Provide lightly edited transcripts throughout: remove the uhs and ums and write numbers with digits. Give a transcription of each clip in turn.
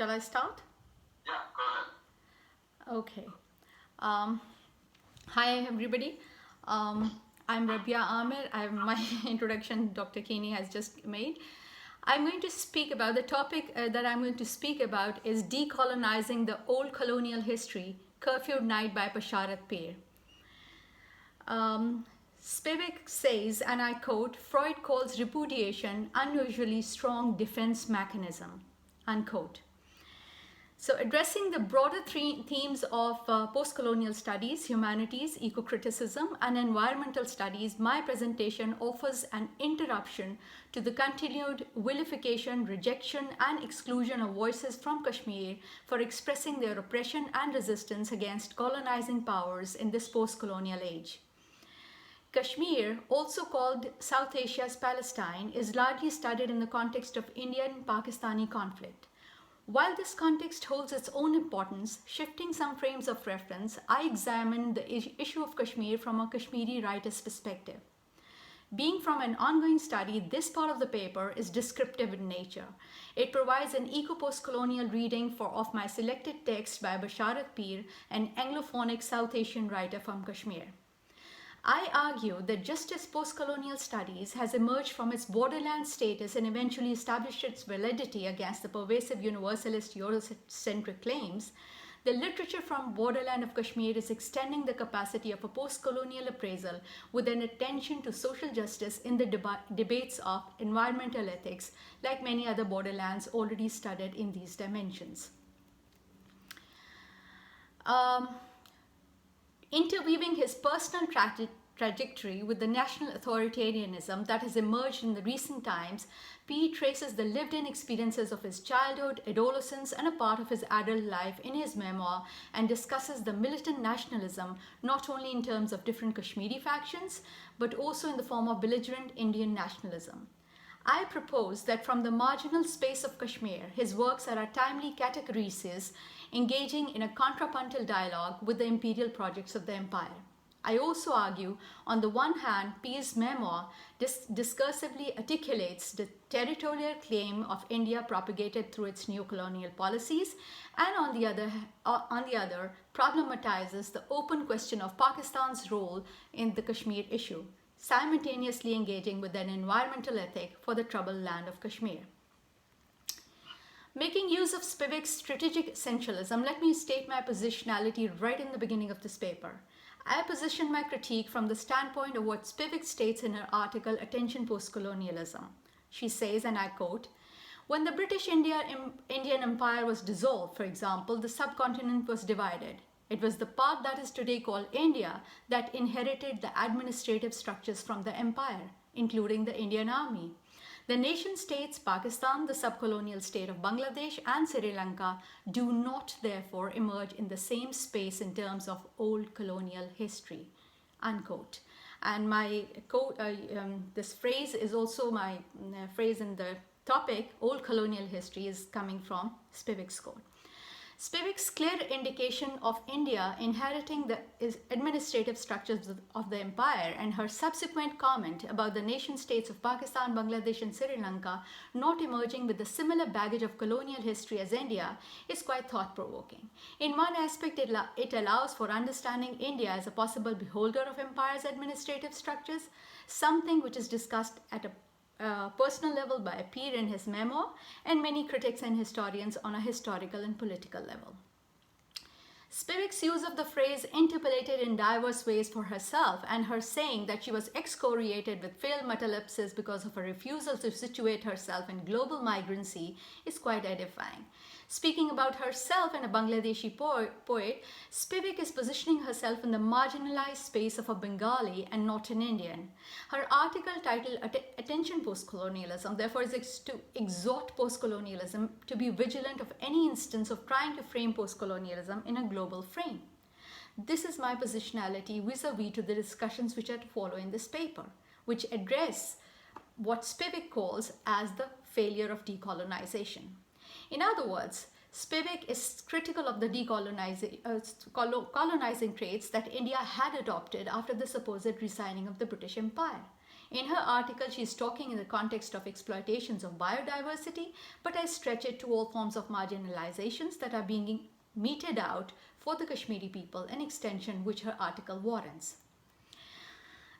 Shall I start? Yeah, go ahead. Okay. Um, Hi, everybody. I'm Rabia Amir. My introduction Dr. Kini has just made. I'm going to speak about the topic that I'm going to speak about is decolonizing the old colonial history, Curfewed Night by Basharat Peer. Um, Spivak says, and I quote, Freud calls repudiation unusually strong defense mechanism, unquote. So, addressing the broader three themes of post-colonial studies, humanities, eco-criticism, and environmental studies, my presentation offers an interruption to the continued vilification, rejection, and exclusion of voices from Kashmir for expressing their oppression and resistance against colonizing powers in this post-colonial age. Kashmir, also called South Asia's Palestine, is largely studied in the context of Indian-Pakistani conflict. While this context holds its own importance, shifting some frames of reference, I examine the issue of Kashmir from a Kashmiri writer's perspective. Being from an ongoing study, this part of the paper is descriptive in nature. It provides an eco-post-colonial reading of my selected text by Basharat Peer, an Anglophonic South Asian writer from Kashmir. I argue that just as post-colonial studies has emerged from its borderland status and eventually established its validity against the pervasive universalist Eurocentric claims, the literature from borderland of Kashmir is extending the capacity of a post-colonial appraisal with an attention to social justice in the debates of environmental ethics, like many other borderlands already studied in these dimensions. Interweaving his personal trajectory with the national authoritarianism that has emerged in the recent times, P traces the lived-in experiences of his childhood, adolescence, and a part of his adult life in his memoir and discusses the militant nationalism not only in terms of different Kashmiri factions, but also in the form of belligerent Indian nationalism. I propose that from the marginal space of Kashmir, his works are a timely categorizes engaging in a contrapuntal dialogue with the imperial projects of the empire. I also argue, on the one hand, Peer's memoir discursively articulates the territorial claim of India propagated through its neo-colonial policies, and on the other, problematizes the open question of Pakistan's role in the Kashmir issue, simultaneously engaging with an environmental ethic for the troubled land of Kashmir. Making use of Spivak's strategic essentialism, let me state my positionality right in the beginning of this paper. I position my critique from the standpoint of what Spivak states in her article Attention Postcolonialism. She says, and I quote, when the British Indian Empire was dissolved, for example, the subcontinent was divided. It was the part that is today called India that inherited the administrative structures from the empire, including the Indian army. The nation states, Pakistan, the subcolonial state of Bangladesh, and Sri Lanka do not therefore emerge in the same space in terms of old colonial history, unquote. And my quote, this phrase is also my phrase in the topic, old colonial history, is coming from Spivak's quote. Spivak's clear indication of India inheriting the administrative structures of the empire and her subsequent comment about the nation states of Pakistan, Bangladesh, and Sri Lanka not emerging with the similar baggage of colonial history as India is quite thought-provoking. In one aspect, it allows for understanding India as a possible beholder of empire's administrative structures, something which is discussed at a personal level by Peer in his memoir, and many critics and historians on a historical and political level. Spivak's use of the phrase interpolated in diverse ways for herself and her saying that she was excoriated with failed metalepsis because of her refusal to situate herself in global migrancy is quite edifying. Speaking about herself and a Bangladeshi poet, Spivak is positioning herself in the marginalized space of a Bengali and not an Indian. Her article titled Attention Postcolonialism therefore is to exhort postcolonialism to be vigilant of any instance of trying to frame postcolonialism in a global frame. This is my positionality vis-a-vis to the discussions which are to follow in this paper, which address what Spivak calls as the failure of decolonization. In other words, Spivak is critical of the colonizing traits that India had adopted after the supposed resigning of the British Empire. In her article, she's talking in the context of exploitations of biodiversity, but I stretch it to all forms of marginalizations that are being meted out for the Kashmiri people, an extension which her article warrants.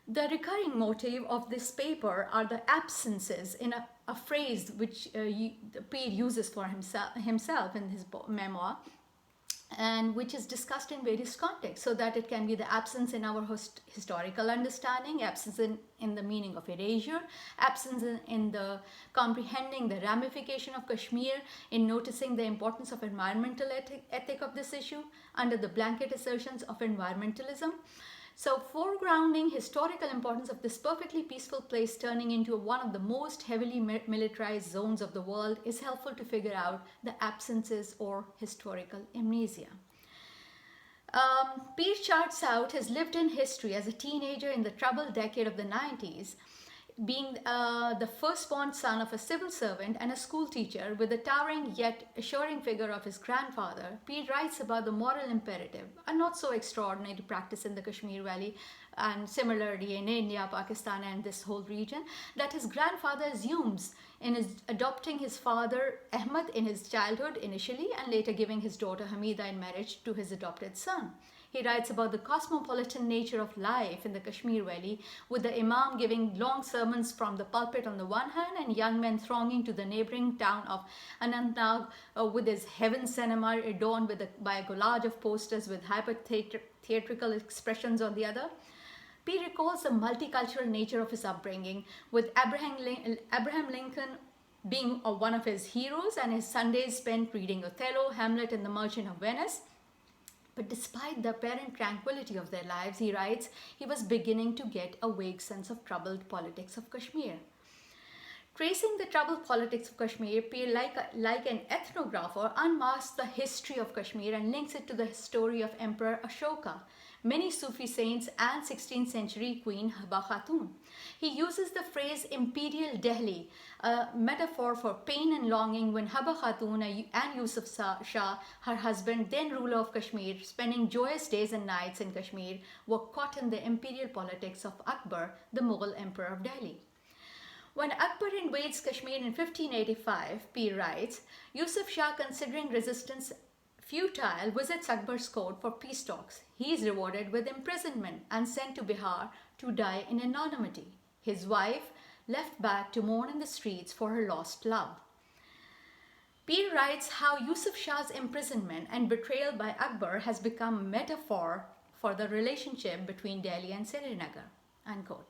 The recurring motive of this paper are the absences in a phrase which Peer uses for himself in his memoir, and which is discussed in various contexts, so that it can be the absence in our historical understanding, absence in the meaning of erasure, absence in the comprehending the ramification of Kashmir, in noticing the importance of environmental ethic of this issue under the blanket assertions of environmentalism. So foregrounding historical importance of this perfectly peaceful place turning into one of the most heavily militarized zones of the world is helpful to figure out the absences or historical amnesia. Peer charts out his lived-in history as a teenager in the troubled decade of the 90s, being the firstborn son of a civil servant and a school teacher with the towering yet assuring figure of his grandfather. Peer writes about the moral imperative, a not so extraordinary practice in the Kashmir Valley and similarly in India, Pakistan and this whole region, that his grandfather assumes in his adopting his father Ahmad in his childhood initially and later giving his daughter Hamida in marriage to his adopted son. He writes about the cosmopolitan nature of life in the Kashmir Valley, with the Imam giving long sermons from the pulpit on the one hand and young men thronging to the neighboring town of Anantnag with his heaven cinema adorned by a collage of posters with hyper-theatrical expressions on the other. P recalls the multicultural nature of his upbringing, with Abraham Lincoln being one of his heroes and his Sundays spent reading Othello, Hamlet and The Merchant of Venice. But despite the apparent tranquility of their lives, he writes, he was beginning to get a vague sense of troubled politics of Kashmir. Tracing the troubled politics of Kashmir, Peer, like an ethnographer, unmasks the history of Kashmir and links it to the story of Emperor Ashoka, many Sufi saints and 16th century Queen Haba Khatun. He uses the phrase Imperial Delhi, a metaphor for pain and longing when Haba Khatun and Yusuf Shah, her husband, then ruler of Kashmir, spending joyous days and nights in Kashmir, were caught in the imperial politics of Akbar, the Mughal emperor of Delhi. When Akbar invades Kashmir in 1585, Peer writes, Yusuf Shah, considering resistance futile, visits Akbar's court for peace talks. He is rewarded with imprisonment and sent to Bihar to die in anonymity. His wife left back to mourn in the streets for her lost love. Peer writes how Yusuf Shah's imprisonment and betrayal by Akbar has become a metaphor for the relationship between Delhi and Srinagar. Unquote.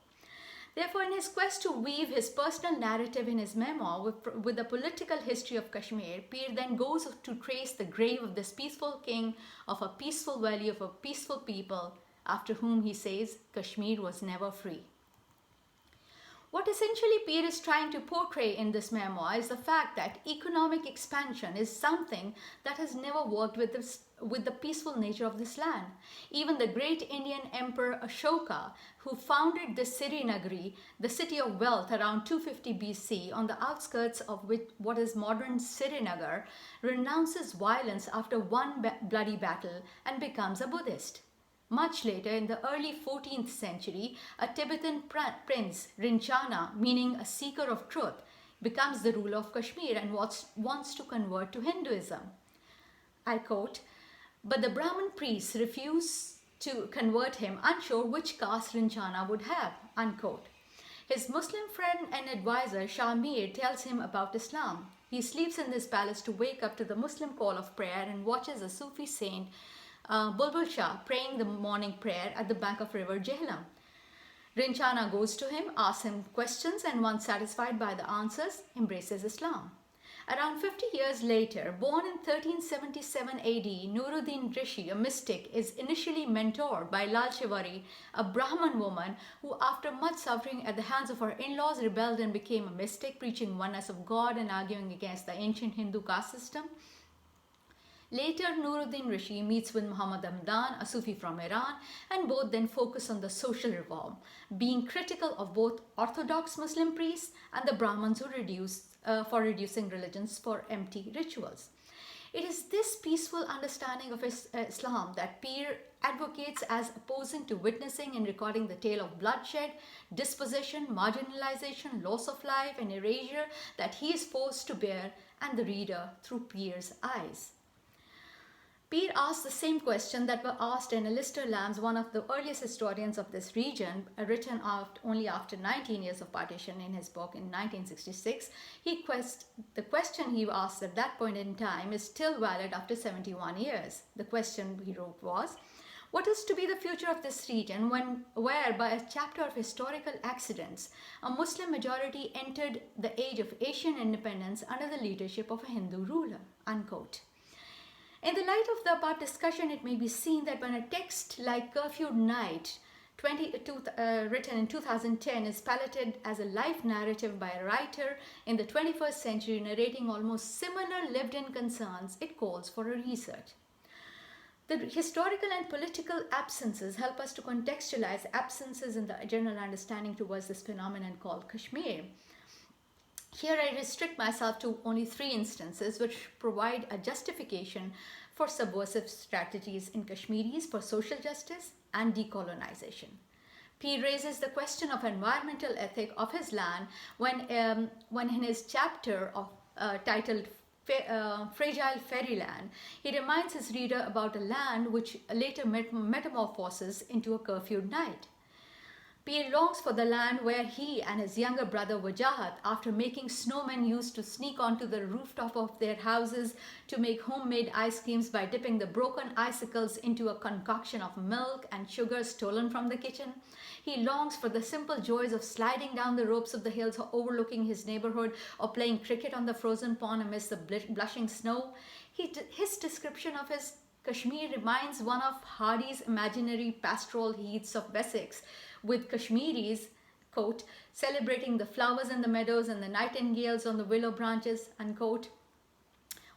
Therefore, in his quest to weave his personal narrative in his memoir with the political history of Kashmir, Peer then goes to trace the grave of this peaceful king of a peaceful valley of a peaceful people, after whom he says Kashmir was never free. What essentially Peer is trying to portray in this memoir is the fact that economic expansion is something that has never worked with the peaceful nature of this land. Even the great Indian Emperor Ashoka, who founded the Srinagar, the city of wealth, around 250 BC on the outskirts of what is modern Srinagar, renounces violence after one bloody battle and becomes a Buddhist. Much later, in the early 14th century, a Tibetan prince, Rinchana, meaning a seeker of truth, becomes the ruler of Kashmir and wants to convert to Hinduism. I quote, but the Brahmin priests refuse to convert him, unsure which caste Rinchana would have, unquote. His Muslim friend and advisor Shah Mir tells him about Islam. He sleeps in this palace to wake up to the Muslim call of prayer and watches a Sufi saint, Bulbul Shah, praying the morning prayer at the bank of river Jhelum. Rinchana goes to him, asks him questions, and once satisfied by the answers, embraces Islam. Around 50 years later, born in 1377 AD, Nuruddin Rishi, a mystic, is initially mentored by Lal Shivari, a Brahman woman who, after much suffering at the hands of her in-laws, rebelled and became a mystic, preaching oneness of God and arguing against the ancient Hindu caste system. Later, Nuruddin Rishi meets with Muhammad Hamdan, a Sufi from Iran, and both then focus on the social reform, being critical of both Orthodox Muslim priests and the Brahmins who reducing religions for empty rituals. It is this peaceful understanding of Islam that Peer advocates as opposing to witnessing and recording the tale of bloodshed, dispossession, marginalization, loss of life, and erasure that he is forced to bear and the reader through Peer's eyes. Peer asked the same question that were asked in Alistair Lamb's, one of the earliest historians of this region, written only after 19 years of partition in his book in 1966. The question he asked at that point in time is still valid after 71 years. The question he wrote was, what is to be the future of this region where, by a chapter of historical accidents, a Muslim majority entered the age of Asian independence under the leadership of a Hindu ruler? Unquote. In the light of the above discussion, it may be seen that when a text like Curfewed Night, written in 2010, is palatted as a life narrative by a writer in the 21st century narrating almost similar lived-in concerns, it calls for a research. The historical and political absences help us to contextualize absences in the general understanding towards this phenomenon called Kashmir. Here I restrict myself to only 3 instances which provide a justification for subversive strategies in Kashmiris for social justice and decolonization. P raises the question of environmental ethic of his land when in his chapter titled Fragile Fairyland, he reminds his reader about a land which later metamorphoses into a curfewed night. Peer longs for the land where he and his younger brother Wajahat, after making snowmen, used to sneak onto the rooftop of their houses to make homemade ice creams by dipping the broken icicles into a concoction of milk and sugar stolen from the kitchen. He longs for the simple joys of sliding down the ropes of the hills overlooking his neighborhood or playing cricket on the frozen pond amidst the blushing snow. His description of his Kashmir reminds one of Hardy's imaginary pastoral heaths of Wessex, with Kashmiris, quote, celebrating the flowers in the meadows and the nightingales on the willow branches, unquote,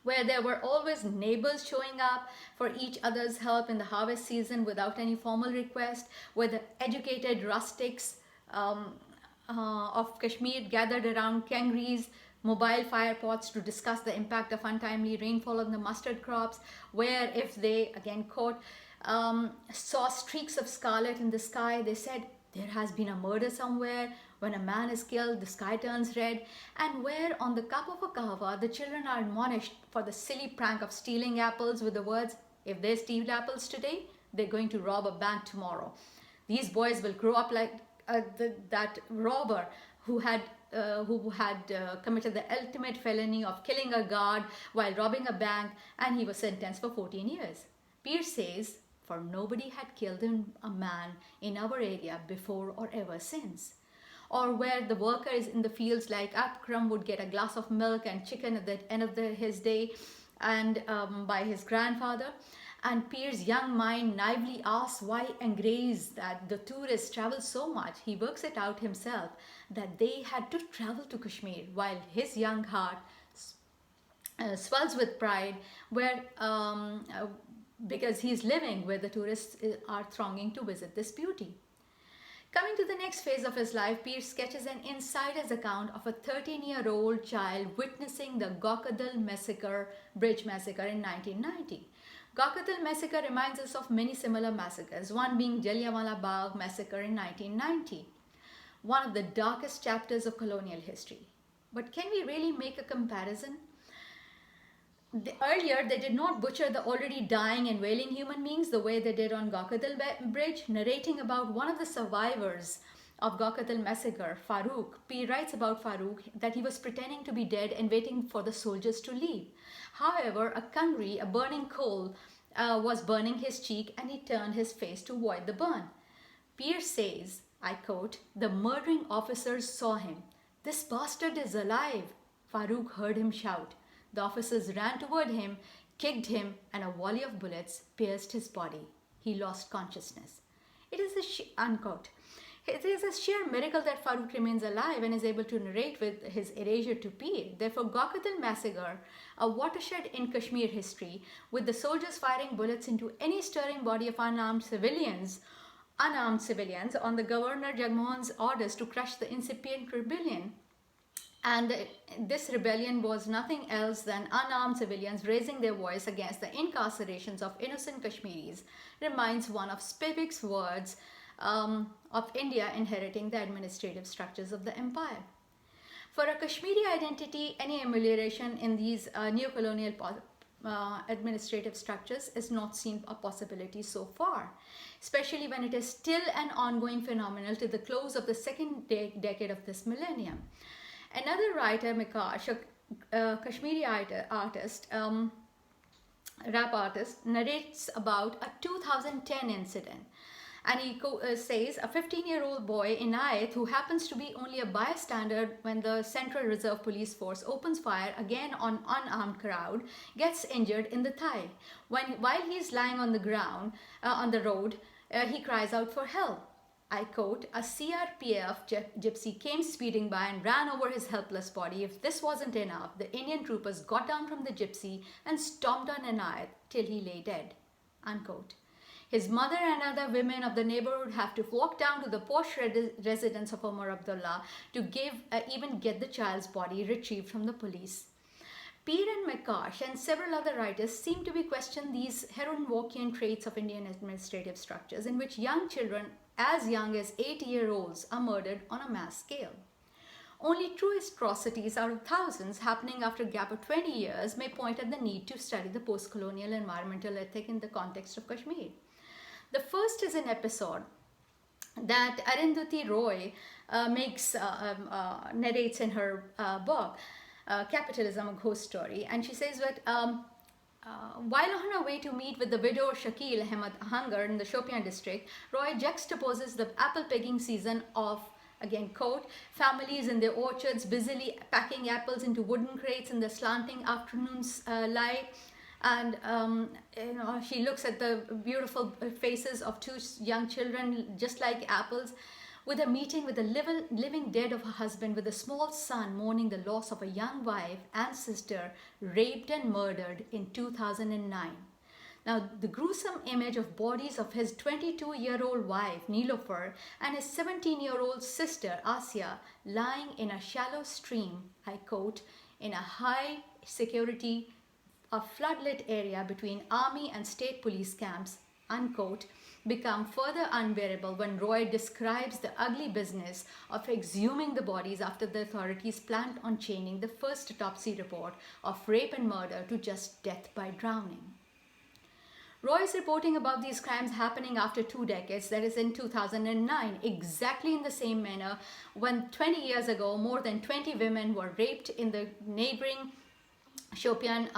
where there were always neighbors showing up for each other's help in the harvest season without any formal request, where the educated rustics of Kashmir gathered around kangris, mobile fire pots to discuss the impact of untimely rainfall on the mustard crops, where if they, again quote, saw streaks of scarlet in the sky, they said, there has been a murder somewhere. When a man is killed, the sky turns red. And where on the cup of a kahwa, the children are admonished for the silly prank of stealing apples with the words, if they steal apples today, they're going to rob a bank tomorrow. These boys will grow up like that robber who had committed the ultimate felony of killing a guard while robbing a bank, and he was sentenced for 14 years. Pierce says, for nobody had killed a man in our area before or ever since. Or where the workers in the fields like Akram would get a glass of milk and chicken at the end of his day and by his grandfather. And Pierre's young mind naively asks why engraze that the tourists travel so much. He works it out himself that they had to travel to Kashmir, while his young heart swells with pride because he's living where the tourists are thronging to visit this beauty. Coming to the next phase of his life, Pierce sketches an insider's account of a 13-year-old child witnessing the Gokadal Bridge Massacre in 1990. Gokadal Massacre reminds us of many similar massacres, one being Jallianwala Bagh Massacre in 1990, one of the darkest chapters of colonial history. But can we really make a comparison? Earlier, they did not butcher the already dying and wailing human beings the way they did on Gokadal Bridge. Narrating about one of the survivors of Gokadal Massacre, Farooq, P writes about Farooq that he was pretending to be dead and waiting for the soldiers to leave. However, a kangri, a burning coal, was burning his cheek, and he turned his face to avoid the burn. Pierce says, I quote, the murdering officers saw him. This bastard is alive, Farooq heard him shout. The officers ran toward him, kicked him, and a volley of bullets pierced his body. He lost consciousness. It is a sheer miracle that Farooq remains alive and is able to narrate with his erasure to Pir. Therefore, Gokadal Massacre, a watershed in Kashmir history, with the soldiers firing bullets into any stirring body of unarmed civilians on the Governor Jagmohan's orders to crush the incipient rebellion, And this rebellion was nothing else than unarmed civilians raising their voice against the incarcerations of innocent Kashmiris, reminds one of Spivak's words of India inheriting the administrative structures of the empire. For a Kashmiri identity, any amelioration in these neo-colonial administrative structures is not seen a possibility so far, especially when it is still an ongoing phenomenon to the close of the second decade of this millennium. Another writer, Mikash, a Kashmiri artist, rap artist, narrates about a 2010 incident. And he says a 15-year-old boy, Inayat, who happens to be only a bystander when the Central Reserve Police Force opens fire again on unarmed crowd, gets injured in the thigh. While he's lying on the ground, on the road, he cries out for help. I quote, a CRPF gypsy came speeding by and ran over his helpless body. If this wasn't enough, the Indian troopers got down from the gypsy and stomped on Inayat till he lay dead. Unquote. His mother and other women of the neighborhood have to walk down to the posh residence of Omar Abdullah to even get the child's body retrieved from the police. Peer and Mekash and several other writers seem to be questioning these Heron-Walkian traits of Indian administrative structures in which young children as young as 8-year-olds are murdered on a mass scale. Only true atrocities out of thousands happening after a gap of 20 years may point at the need to study the post-colonial environmental ethic in the context of Kashmir. The first is an episode that Arundhati Roy narrates in her book, Capitalism, a Ghost Story. And she says that while on her way to meet with the widow Shakil Ahmed Hangar in the Shopian district, Roy juxtaposes the apple picking season of, again quote, families in their orchards busily packing apples into wooden crates in the slanting afternoon's light. And she looks at the beautiful faces of two young children just like apples, with a meeting with the living dead of her husband, with a small son mourning the loss of a young wife and sister raped and murdered in 2009. Now, the gruesome image of bodies of his 22-year-old wife, Nilofer, and his 17-year-old sister, Asya, lying in a shallow stream, I quote, in a high security, a floodlit area between army and state police camps, unquote, become further unbearable when Roy describes the ugly business of exhuming the bodies after the authorities planned on chaining the first autopsy report of rape and murder to just death by drowning. Roy is reporting about these crimes happening after 2 decades, that is in 2009, exactly in the same manner when 20 years ago more than 20 women were raped in the neighboring Shopian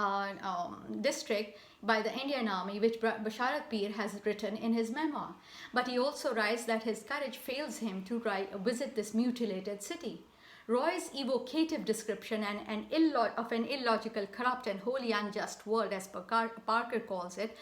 district by the Indian Army, which Basharat Peer has written in his memoir. But he also writes that his courage fails him to visit this mutilated city. Roy's evocative description of an illogical, corrupt and wholly unjust world, as Parker calls it,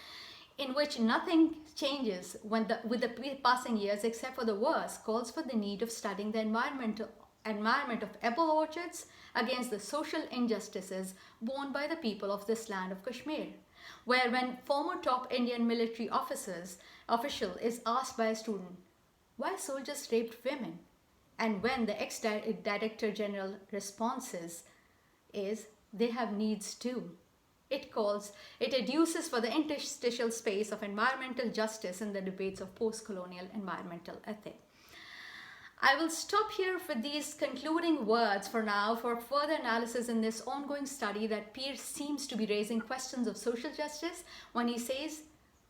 in which nothing changes with the passing years except for the worse, calls for the need of studying the environment of apple orchards against the social injustices borne by the people of this land of Kashmir, where when former top Indian military official is asked by a student, why soldiers raped women? And when the ex-director general responses is, they have needs too. It adduces for the interstitial space of environmental justice in the debates of post-colonial environmental ethics. I will stop here for these concluding words for now for further analysis in this ongoing study that Peer seems to be raising questions of social justice when he says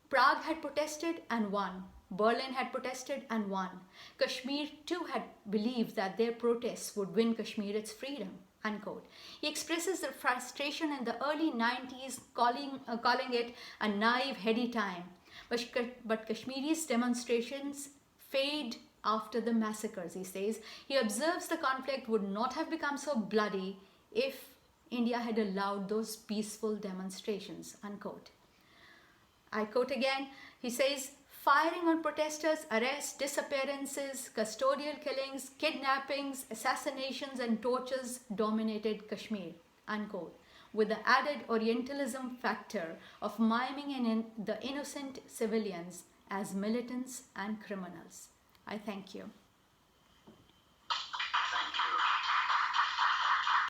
Prague had protested and won. Berlin had protested and won. Kashmir too had believed that their protests would win Kashmir its freedom. Unquote. He expresses the frustration in the early 90s, calling it a naive, heady time. But Kashmiri's demonstrations fade after the massacres, he says. He observes the conflict would not have become so bloody if India had allowed those peaceful demonstrations, unquote. I quote again, he says, firing on protesters, arrests, disappearances, custodial killings, kidnappings, assassinations and tortures dominated Kashmir, unquote, with the added Orientalism factor of miming in the innocent civilians as militants and criminals. I thank you.